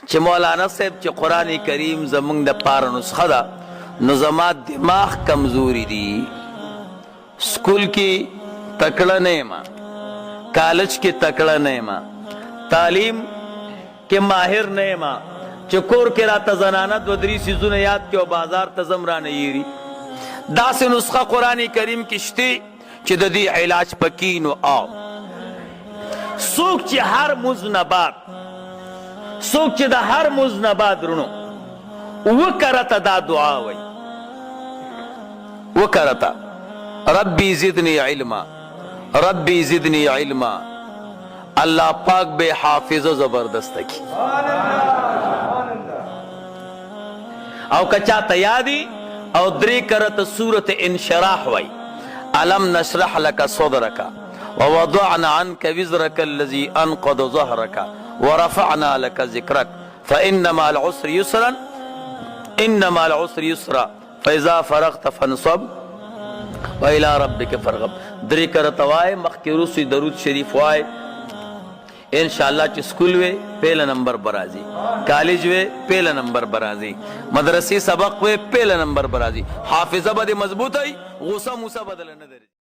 چې مولانا صاحب چې قرآن کریم زمونږ د پاره نسخه ده نو زما دماغ کمزوری دی سکول کې تکړه نه یم کالج کې تکړه نه یم تعلیم کې ماهر نه یم چې کور کې راته زنانه دو درې څیزونه یاد کې او بازار ته ځم رانه یېري داسې نسخه قرآن کریم کې شته چې د دې علاج پکې نو آو څوک چې هر مز نه بعد څوک چې د هر مز نه بعد رونو وکرته دا دعا وی وکرته ربی زدنی علما ربی زدنی علما اللہ پاک بے حافظ و زبردست کی او کچا تیادی او دری کرت سورت انشراح وی علم نشرح لک صدرک ووضعنا عنك وزرك الذي انقض ظهرك ورفعنا لك ذكرك فإن مع العسر يسرا إن مع العسر يسرا فإذا فرغت فانصب وإلى ربك فارغب درې کرته وای مخکې وروسته درود شریف وای انشاءالله چې سکول وی پهله نمبر برازي کالج وی پهله نمبر برازي مدرسې سبق وی پهله نمبر برازي حافظه به دې مضبوط وي غوسه موسه بدل نه درځي